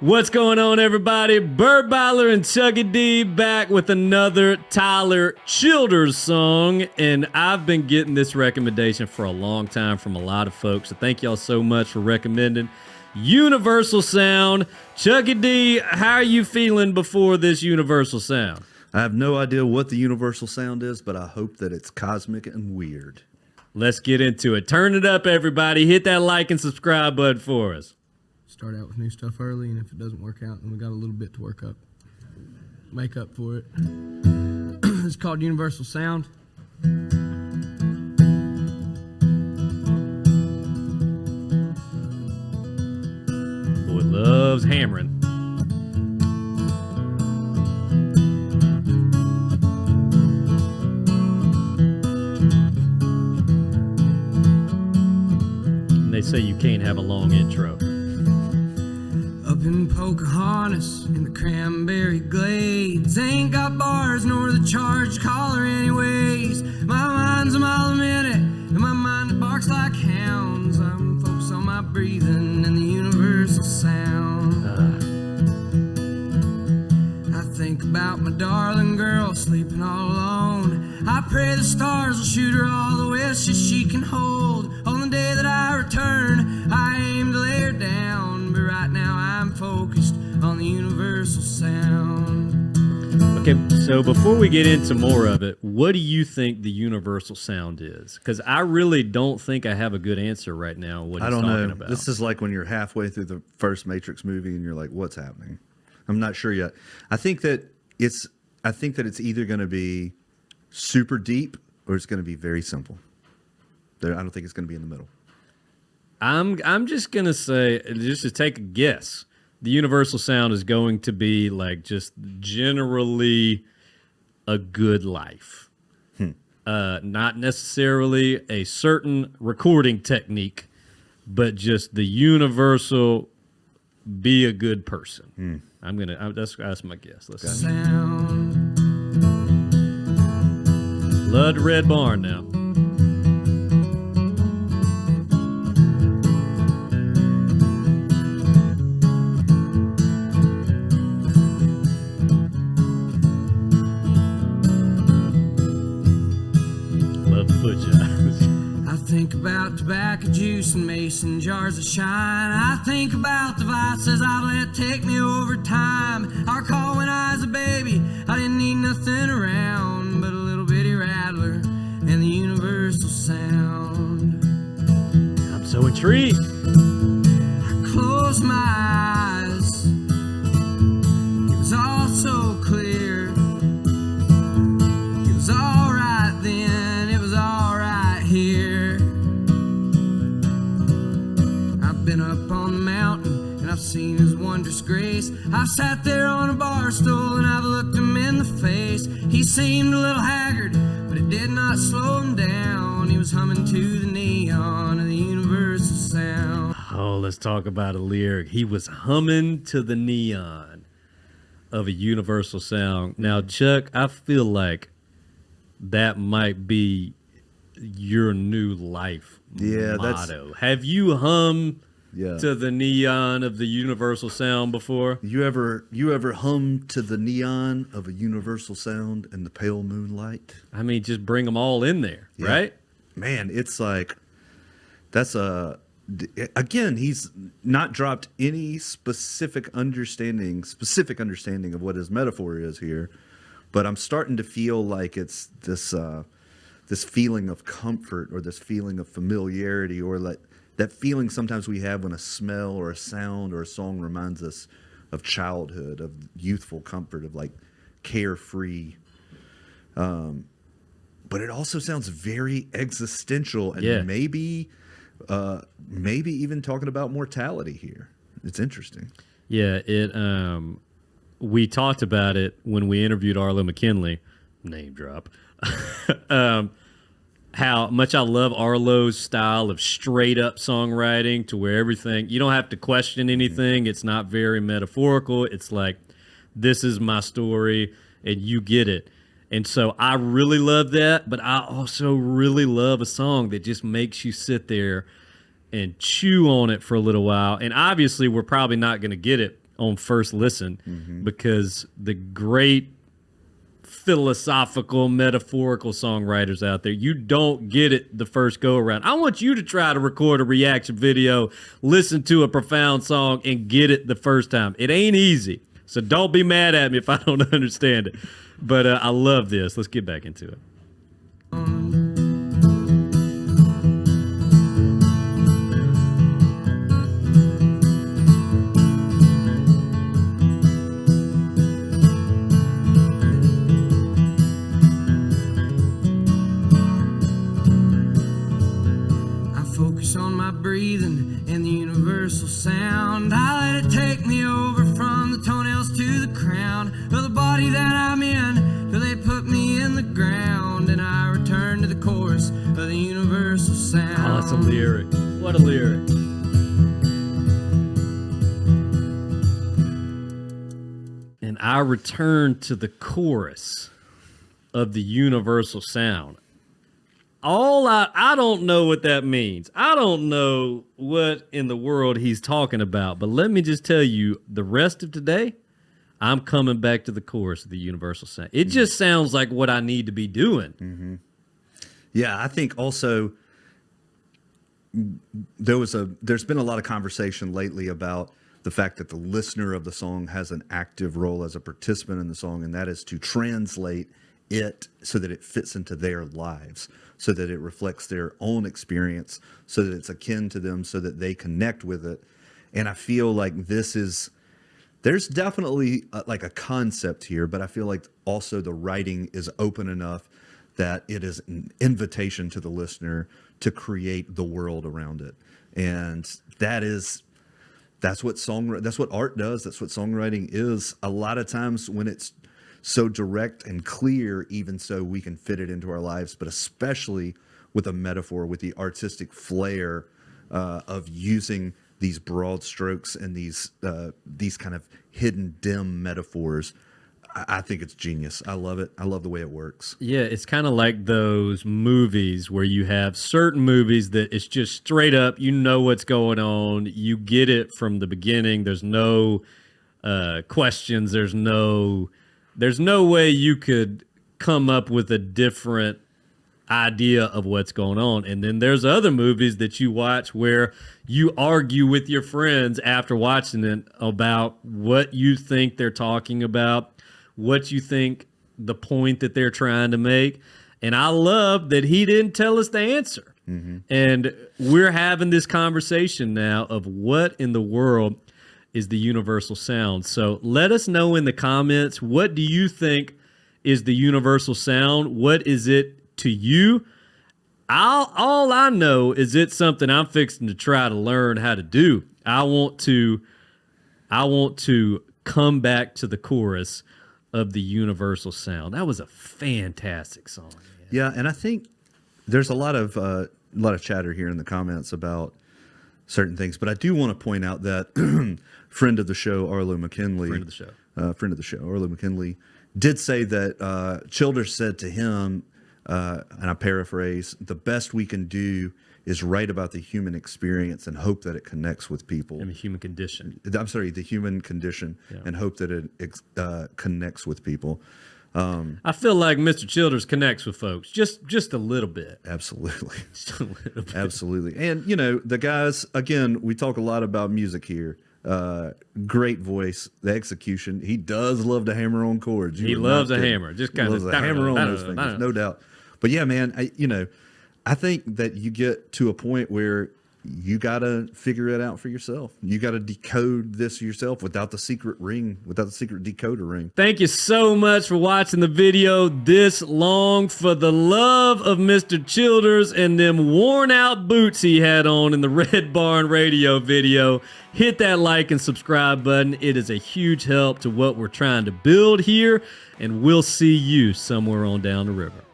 What's going on, everybody? Burt Byler and Chuggy D back with another Tyler Childers song, and I've been getting this recommendation for a long time from a lot of folks, so thank y'all so much for recommending Universal Sound. Chuggy D, how are you feeling before this Universal Sound? I have no idea what the Universal Sound is, but I hope that it's cosmic and weird. Let's get into it. Turn it up, everybody. Hit that like and subscribe button for us. Start out with new stuff early, and if it doesn't work out, then we got a little bit to make up for it. It's called Universal Sound. Boy loves hammering. And they say you can't have a long intro. Up in Pocahontas, in the cranberry glades, ain't got bars nor the charged collar anyways. My mind's a mile a minute, and my mind it barks like hounds. I'm focused on my breathing and the universal sound. I think about my darling girl sleeping all alone. I pray the stars will shoot her all the wishes she can hold. On the day that I return, I aim to lay her down, but right now I'm focused on the universal sound. Okay, so before we get into more of it, what do you think the universal sound is? Because I really don't think I have a good answer right now. What he's talking about. This is like when you're halfway through the first Matrix movie and you're like, "What's happening?" I'm not sure yet. I think that it's either going to be super deep or it's going to be very simple. I don't think it's going to be in the middle. I'm just gonna say, just to take a guess, the universal sound is going to be like just generally a good life. Not necessarily a certain recording technique, but just the universal be a good person. That's my guess. Let's see. Lud Red Barn now. I think about tobacco juice and mason jars of shine. I think about the vices I've let take me over time. I recall when I was a baby, I didn't need nothing around but a little bitty rattler and the universal sound. I'm so intrigued. I closed my eyes, it was all so clear. It was all right then, it was all right here. I've been up on the mountain and I've seen his wondrous grace. I've sat there on a bar stool and I've looked him in the face. He seemed a little haggard, but it did not slow him down. He was humming to the neon of the universal sound. Oh, let's talk about a lyric. He was humming to the neon of a universal sound. Now, Chuck, I feel like that might be your new life motto. Have you hummed to the neon of the universal sound before? You ever hum to the neon of a universal sound in the pale moonlight? I mean, just bring them all in there, right? Man, it's like again, he's not dropped any specific understanding of what his metaphor is here, but I'm starting to feel like it's this feeling of comfort or this feeling of familiarity, or that feeling sometimes we have when a smell or a sound or a song reminds us of childhood, of youthful comfort, of like carefree. But it also sounds very existential and maybe even talking about mortality here. It's interesting. Yeah, we talked about it when we interviewed Arlo McKinley, name drop. How much I love Arlo's style of straight up songwriting, to where everything, you don't have to question anything. It's not very metaphorical. It's like, this is my story and you get it. And so I really love that, but I also really love a song that just makes you sit there and chew on it for a little while. And obviously we're probably not going to get it on first listen because the great philosophical, metaphorical songwriters out there, you don't get it the first go around. I want you to try to record a reaction video, listen to a profound song, and get it the first time. It ain't easy. So don't be mad at me if I don't understand it. But I love this. Let's get back into it. On my breathing and the universal sound, I let it take me over from the toenails to the crown of the body that I'm in, till they put me in the ground, and I return to the chorus of the universal sound. Oh, that's a lyric. What a lyric. And I return to the chorus of the universal sound. I don't know what that means. I don't know what in the world he's talking about. But let me just tell you, the rest of today, I'm coming back to the chorus of the universal sound. It just sounds like what I need to be doing. Yeah, I think also there's been a lot of conversation lately about the fact that the listener of the song has an active role as a participant in the song, and that is to translate it so that it fits into their lives, so that it reflects their own experience, so that it's akin to them, so that they connect with it. And I feel like there's definitely like a concept here, but I feel like also the writing is open enough that it is an invitation to the listener to create the world around it. And that's what art does. That's what songwriting is. A lot of times when it's so direct and clear, even so we can fit it into our lives, but especially with a metaphor, with the artistic flair of using these broad strokes and these kind of hidden, dim metaphors. I think it's genius. I love it. I love the way it works. Yeah, it's kind of like those movies where you have certain movies that it's just straight up, you know what's going on. You get it from the beginning. There's no questions. There's no way you could come up with a different idea of what's going on. And then there's other movies that you watch where you argue with your friends after watching it about what you think they're talking about, what you think the point that they're trying to make. And I love that he didn't tell us the answer. And we're having this conversation now of what in the world is the universal sound. So let us know in the comments, what do you think is the universal sound? What is it to you? All I know is it's something I'm fixing to try to learn how to do. I want to come back to the chorus of the universal sound. That was a fantastic song. Man. Yeah, and I think there's a lot of chatter here in the comments about certain things, but I do want to point out that friend of the show, Arlo McKinley, Arlo McKinley, did say that Childers said to him, and I paraphrase, the best we can do is write about the human experience and hope that it connects with people. And the human condition. I'm sorry, the human condition, and hope that it connects with people. I feel like Mr. Childers connects with folks just a little bit. Absolutely. Just a little bit. Absolutely. And, you know, the guys, again, we talk a lot about music here. Great voice, the execution. He does love to hammer on chords. He loves a hammer. Just kind of hammer on those fingers, no doubt. But yeah, man, I think that you get to a point where you got to figure it out for yourself. You got to decode this yourself without the secret ring, without the secret decoder ring. Thank you so much for watching the video this long. For the love of Mr. Childers and them worn out boots he had on in the Red Barn Radio video, hit that like and subscribe button. It is a huge help to what we're trying to build here, and we'll see you somewhere on down the river.